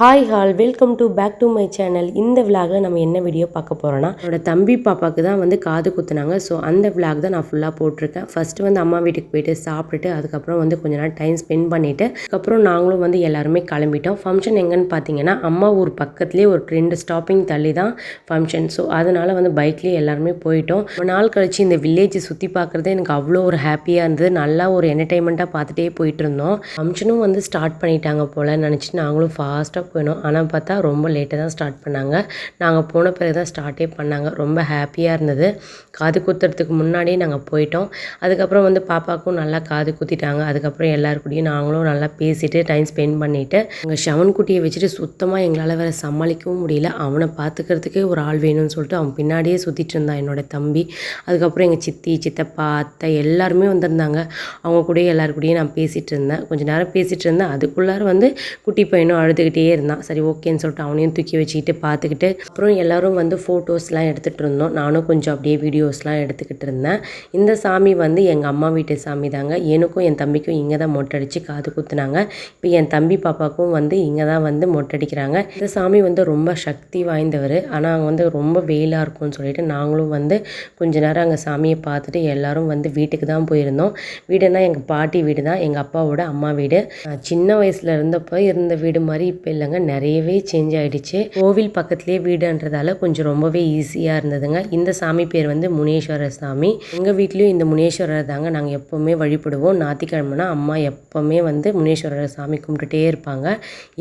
Hi all welcome back to my channel. இந்த விலாகில் நம்ம என்ன வீடியோ பார்க்க போகிறோன்னா, என்னோட தம்பி பாப்பாவுக்கு தான் வந்து காது குத்துனாங்க. ஸோ அந்த விலாக் தான் நான் ஃபுல்லாக போட்டிருக்கேன். ஃபஸ்ட்டு வந்து அம்மா வீட்டுக்கு போயிட்டு சாப்பிட்டுட்டு அதுக்கப்புறம் வந்து கொஞ்ச நேரம் டைம் ஸ்பெண்ட் பண்ணிவிட்டு அதுக்கப்புறம் நாங்களும் வந்து எல்லாருமே கிளம்பிட்டோம். ஃபங்க்ஷன் எங்கன்னு பார்த்தீங்கன்னா அம்மா ஊர் பக்கத்துலேயே ஒரு 2 ஸ்டாப்பிங் தள்ளி தான் ஃபங்க்ஷன். ஸோ அதனால் வந்து பைக்லேயே எல்லாருமே போயிட்டோம். ரொம்ப நாள் கழிச்சு இந்த வில்லேஜ் சுற்றி பார்க்குறதே எனக்கு அவ்வளோ ஒரு ஹாப்பியாக இருந்தது. நல்லா ஒரு என்டர்டைன்மெண்ட்டாக பார்த்துட்டே போயிட்டு இருந்தோம். ஃபங்க்ஷனும் வந்து ஸ்டார்ட் பண்ணிட்டாங்க போல் நினச்சிட்டு நாங்களும் ஃபாஸ்ட்டாக போயிடும். ஆனால் பார்த்தா ரொம்ப லேட்டாக தான் ஸ்டார்ட் பண்ணாங்க. நாங்கள் போன பிறகு தான் ஸ்டார்ட்டே பண்ணாங்க. ரொம்ப ஹாப்பியாக இருந்தது. காது குத்துறதுக்கு முன்னாடியே நாங்கள் போயிட்டோம். அதுக்கப்புறம் வந்து பாப்பாவுக்கும் நல்லா காது குத்திட்டாங்க. அதுக்கப்புறம் எல்லாருக்கூடையும் நாங்களும் நல்லா பேசிட்டு டைம் ஸ்பெண்ட் பண்ணிவிட்டு எங்கள் ஷவன் குட்டியை வச்சுட்டு சுத்தமாக எங்களால் வேறு சமாளிக்கவும் முடியல. அவனை பார்த்துக்கிறதுக்கே ஒரு ஆள் வேணும்னு சொல்லிட்டு அவன் பின்னாடியே சுற்றிட்டு இருந்தான் என்னோட தம்பி. அதுக்கப்புறம் எங்கள் சித்தி, சித்தப்பா, அத்தை எல்லாருமே வந்திருந்தாங்க. அவங்க கூட எல்லாருக்கூடையும் நான் பேசிகிட்டு இருந்தேன். கொஞ்சம் நேரம் பேசிகிட்டு இருந்தேன். அதுக்குள்ளார வந்து குட்டி பையனும் அழுதுகிட்டே இருந்தான். சரி ஓகேன்னு சொல்லிட்டு அவனையும் தூக்கி வச்சுக்கிட்டு பார்த்துக்கிட்டு அப்புறம் எல்லோரும் வந்து ஃபோட்டோஸ்லாம் எடுத்துகிட்டு இருந்தோம். நானும் கொஞ்சம் அப்படியே வீடியோஸ்லாம் எடுத்துக்கிட்டு இருந்தேன். இந்த சாமி வந்து எங்கள் அம்மா வீட்டு சாமி தாங்க. எனக்கும் என் தம்பிக்கும் இங்கே தான் மொட்டை அடித்து காது குத்துனாங்க. இப்போ என் தம்பி பாப்பாவுக்கும் வந்து இங்கே தான் வந்து மொட்டை அடிக்கிறாங்க. இந்த சாமி வந்து ரொம்ப சக்தி வாய்ந்தவர். ஆனால் அங்கே வந்து ரொம்ப வெயிலாக இருக்கும்னு சொல்லிட்டு நாங்களும் வந்து கொஞ்ச நேரம் அங்கே சாமியை பார்த்துட்டு எல்லோரும் வந்து வீட்டுக்கு தான் போயிருந்தோம். வீடுனா எங்கள் பாட்டி வீடு தான், எங்கள் அப்பாவோட அம்மா வீடு. சின்ன வயசில் இருந்தப்போ இருந்த வீடு மாதிரி இப்போ இல்லைங்க, நிறையவே சேஞ்ச் ஆகிடுச்சு. கோவில் பக்கத்துலேயே வீடுன்றதால கொஞ்சம் ரொம்பவே ஈஸியாக இருந்ததுங்க. இந்த சாமி பேர் வந்து முனீஸ்வரர் சாமி. எங்கள் வீட்லேயும் இந்த முனீஸ்வரர் தாங்க நாங்கள் எப்போவுமே வழிபடுவோம். ஞாயிற்றுக்கிழமைனா அம்மா எப்போவுமே வந்து முனீஸ்வரர் சாமி கும்பிட்டுட்டே இருப்பாங்க.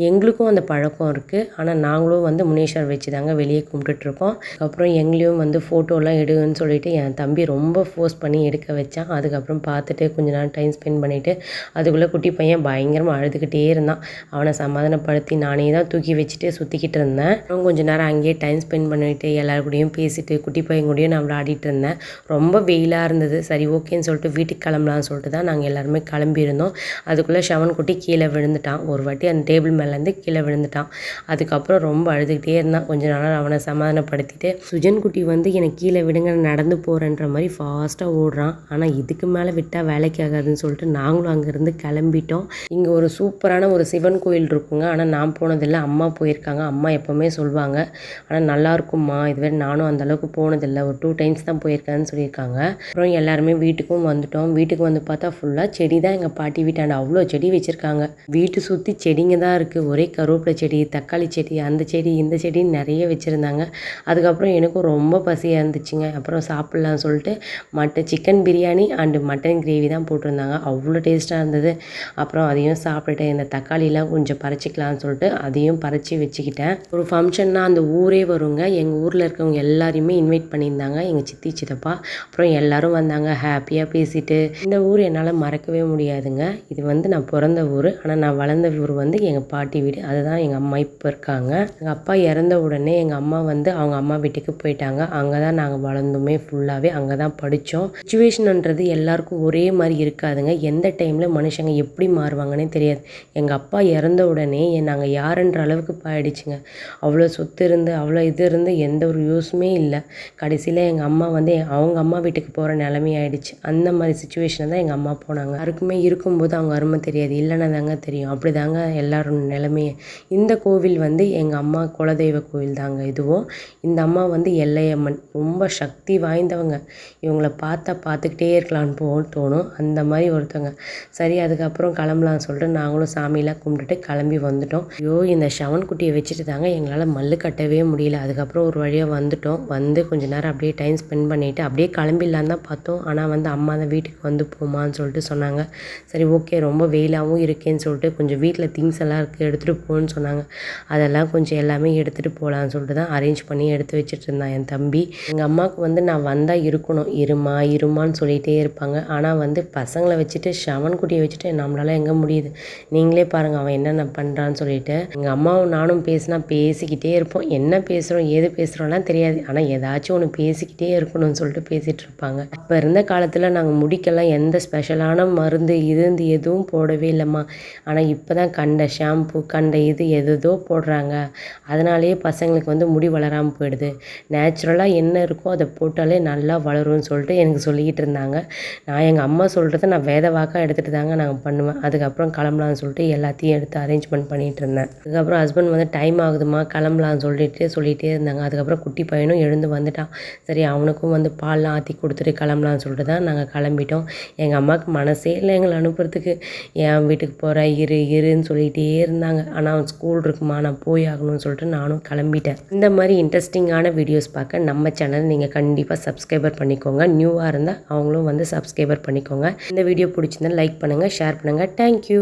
எங்களுக்கும் அந்த பழக்கம் இருக்குது. ஆனால் நாங்களும் வந்து முனீஸ்வரர் வச்சு தாங்க வெளியே கும்பிட்டுட்ருக்கோம். அப்புறம் எங்களையும் வந்து ஃபோட்டோலாம் எடுன்னு சொல்லிட்டு என் தம்பி ரொம்ப ஃபோர்ஸ் பண்ணி எடுக்க வச்சான். அதுக்கப்புறம் பார்த்துட்டு கொஞ்ச நேரம் டைம் ஸ்பெண்ட் பண்ணிவிட்டு அதுக்குள்ளே குட்டி பையன் பயங்கரமாக அழுதுகிட்டே இருந்தான். அவனை சமாதானப்படுத்தி நானே தான் தூக்கி வச்சுட்டு சுற்றிக்கிட்டு இருந்தேன். அப்புறம் கொஞ்சம் நேரம் அங்கேயே டைம் ஸ்பெண்ட் பண்ணிவிட்டு எல்லாருக்கூடையும் பேசிட்டு குட்டி பையன் கூடயும் நான் விளையாடிட்டு இருந்தேன். ரொம்ப வெயிலாக இருந்தது. சரி ஓகேன்னு சொல்லிட்டு வீட்டுக்கு கிளம்பலான்னு சொல்லிட்டு தான் நாங்கள் எல்லாருமே கிளம்பியிருந்தோம். அதுக்குள்ளே ஷவன் குட்டி கீழே விழுந்துட்டான். ஒரு வாட்டி அந்த டேபிள் மேலேருந்து கீழே விழுந்துட்டான். அதுக்கப்புறம் ரொம்ப அழுதுகிட்டே இருந்தான். கொஞ்ச நேரம் அவனை சமாதானப்படுத்திட்டு சுஜன் குட்டி வந்து எனக்கு கீழே விடுங்க நடந்து போகிறேன்ற மாதிரி ஃபாஸ்ட்டாக ஓடுறான். ஆனால் இதுக்கு மேலே விட்டால் வேலைக்கு ஆகாதுன்னு சொல்லிட்டு நாங்களும் அங்கேருந்து கிளம்பிட்டோம். இங்கே ஒரு சூப்பரான ஒரு சிவன் கோயில் இருக்குங்க. ஆனால் நான் போனதில்லை, அம்மா போயிருக்காங்க. அம்மா எப்போவுமே சொல்லுவாங்க, ஆனால் நல்லாயிருக்கும்மா, இதுவரை நானும் அந்தளவுக்கு போனதில்லை, ஒரு 2 டைம்ஸ் தான் போயிருக்கேன்னு சொல்லியிருக்காங்க. அப்புறம் எல்லாருமே வீட்டுக்கும் வந்துட்டோம். வீட்டுக்கு வந்து பார்த்தா ஃபுல்லாக செடி தான். எங்கள் பாட்டி வீட்டாண்ட அவ்வளோ செடி வச்சுருக்காங்க. வீட்டு சுற்றி செடிங்க தான் இருக்குது. ஒரே கருவேப்பிலை செடி, தக்காளி செடி, அந்த செடி இந்த செடின்னு நிறைய வச்சுருந்தாங்க. அதுக்கப்புறம் எனக்கும் ரொம்ப பசியாக இருந்துச்சுங்க. அப்புறம் சாப்பிட்லான்னு சொல்லிட்டு chicken biryani and mutton gravy தான் போட்டிருந்தாங்க. அவ்வளோ டேஸ்ட்டாக இருந்தது. அப்புறம் அதையும் சாப்பிட்டுட்டு இந்த தக்காளிலாம் கொஞ்சம் பறிச்சிக்கலான்னு சொல்லிட்டு அதையும் பறித்து வச்சுக்கிட்டேன். ஒரு ஃபங்க்ஷன்னா அந்த ஊரே வருங்க. எங்கள் ஊரில் இருக்கவங்க எல்லாரையுமே இன்வைட் பண்ணியிருந்தாங்க. எங்கள் சித்தி, சித்தப்பா அப்புறம் எல்லோரும் வந்தாங்க. ஹாப்பியாக பேசிட்டு இந்த ஊர் என்னால் மறக்கவே முடியாதுங்க. இது வந்து நான் பிறந்த ஊர். ஆனால் நான் வளர்ந்த ஊர் வந்து எங்கள் பாட்டி வீடு. அதுதான் எங்கள் அம்மா இப்போ இருக்காங்க. எங்கள் அப்பா இறந்த உடனே எங்கள் அம்மா வந்து அவங்க அம்மா வீட்டுக்கு போயிட்டாங்க. அங்கே தான் நாங்கள் வளர்ந்துமே ஃபுல்லாகவே அங்கே தான் படித்தோம். சிச்சுவேஷன்ன்றது எல்லாருக்கும் ஒரே மாதிரி இருக்காதுங்க. எந்த டைமில் மனுஷங்க எப்படி மாறுவாங்கன்னே தெரியாது. எங்கள் அப்பா இறந்த உடனே நாங்கள் யாருன்ற அளவுக்கு ஆயிடுச்சுங்க. அவ்வளோ சொத்து இருந்து அவ்வளோ இது இருந்து எந்த ஒரு யூஸுமே இல்லை. கடைசியில் எங்கள் அம்மா வந்து அவங்க அம்மா வீட்டுக்கு போகிற நிலைமை ஆயிடுச்சு. அந்த மாதிரி சிச்சுவேஷனில் தான் எங்கள் அம்மா போனாங்க. யாருக்குமே இருக்கும்போது அவங்க அருமை தெரியாது, இல்லைன்னா தாங்க தெரியும். அப்படி தாங்க எல்லாரும் நிலைமையே. இந்த கோவில் வந்து எங்கள் அம்மா குலதெய்வ கோவில் தாங்க இதுவும். இந்த அம்மா வந்து எல்லையம்மன், ரொம்ப சக்தி வாய்ந்தவங்க. இவங்கள பார்த்துக்கிட்டே இருக்கலான்னு தோணும். அந்த மாதிரி ஒருத்தவங்க. சரி அதுக்கப்புறம் கிளம்பலான்னு சொல்லிட்டு நாங்களும் சாமியெல்லாம் கும்பிட்டுட்டு கிளம்பி வந்துட்டோம். ஐயோ, இந்த ஷவன் குட்டியை வச்சுட்டு தாங்க எங்களால் மல்லு கட்டவே முடியல. அதுக்கப்புறம் ஒரு வழியாக வந்துட்டோம். வந்து கொஞ்சம் நேரம் அப்படியே டைம் ஸ்பெண்ட் பண்ணிவிட்டு அப்படியே கிளம்பிடலான்னு தான் பார்த்தோம். ஆனால் வந்து அம்மா தான் வீட்டுக்கு வந்து போமான்னு சொல்லிட்டு சொன்னாங்க. சரி ஓகே, ரொம்ப வெயிலாகவும் இருக்கேன்னு சொல்லிட்டு கொஞ்சம் வீட்டில் திங்ஸ் எல்லாம் இருக்குது எடுத்துகிட்டு போகணுன்னு சொன்னாங்க. அதெல்லாம் கொஞ்சம் எல்லாமே எடுத்துகிட்டு போகலான்னு சொல்லிட்டு தான் அரேஞ்ச் பண்ணி எடுத்து வச்சுட்டு இருந்தான் என் தம்பி. எங்கள் அம்மாவுக்கு வந்து நான் வந்தால் இருக்கணும், இருமான்னு சொல்லிகிட்டே இருப்பாங்க. ஆனால் வந்து பசங்களை வச்சுட்டு ஷவன் குட்டியை வச்சுட்டு நம்மளால எங்கே முடியுது, நீங்களே பாருங்கள் அவன் என்னென்ன பண்ணுறான்னு சொல்லிட்டு. எங்கள் அம்மாவும் நானும் பேசிக்கிட்டே இருப்போம். என்ன பேசுகிறோம் ஏது பேசுகிறோம்லாம் தெரியாது. ஆனால் ஏதாச்சும் ஒன்று பேசிக்கிட்டே இருக்கணும்னு சொல்லிட்டு பேசிகிட்டு இருப்பாங்க. இப்போ இருந்த காலத்தில் நாங்கள் முடிக்கெல்லாம் எந்த ஸ்பெஷலான மருந்து எதுவும் போடவே இல்லைம்மா. ஆனால் இப்போ தான் கண்ட ஷாம்பு கண்ட இது எதோ போடுறாங்க. அதனாலேயே பசங்களுக்கு வந்து முடி வளராமல் போயிடுது. நேச்சுரலாக என்ன இருக்கோ அதை போட்டாலே நல்லா வளரும்னு சொல்லிட்டு எனக்கு சொல்லிக்கிட்டு இருந்தாங்க. நான் எங்கள் அம்மா சொல்கிறத நான் வேத வாக்காக எடுத்துகிட்டு தாங்க நாங்கள் பண்ணுவேன். அதுக்கப்புறம் கிளம்பலான்னு சொல்லிட்டு எல்லாத்தையும் எடுத்து அரேஞ்ச்மெண்ட் பண்ணிகிட்டு இருந்தேன். அதுக்கப்புறம் ஹஸ்பண்ட் வந்து டைம் ஆகுதுமா கிளம்பலான்னு சொல்லிகிட்டே இருந்தாங்க. அதுக்கப்புறம் குட்டி பையனும் எழுந்து வந்துட்டான். சரி அவனுக்கும் வந்து பால்லாம் ஆற்றி கொடுத்துட்டு கிளம்பலான்னு சொல்லிட்டு தான் நாங்கள் கிளம்பிட்டோம். எங்கள் அம்மாவுக்கு மனசே இல்லை எங்களை அனுப்புறதுக்கு. என் வீட்டுக்கு போகிறேன் இருன்னு சொல்லிகிட்டே இருந்தாங்க. ஆனால் ஸ்கூல் இருக்குமா நான் போய் ஆகணும்னு சொல்லிட்டு நானும் கிளம்பிட்டேன். இந்த மாதிரி இன்ட்ரெஸ்டிங்கான வீடியோஸ் பார்க்க நம்ம சேனல் நீங்கள் கண்டிப்பாக சப்ஸ்கிரைபர் பண்ணிக்கோங்க. நியூவாக இருந்தால் அவங்களும் வந்து சப்ஸ்கிரைபர் பண்ணிக்கோங்க. இந்த வீடியோ பிடிச்சிருந்தா லைக் பண்ணுங்கள், ஷேர் பண்ணுங்கள். தேங்க்யூ.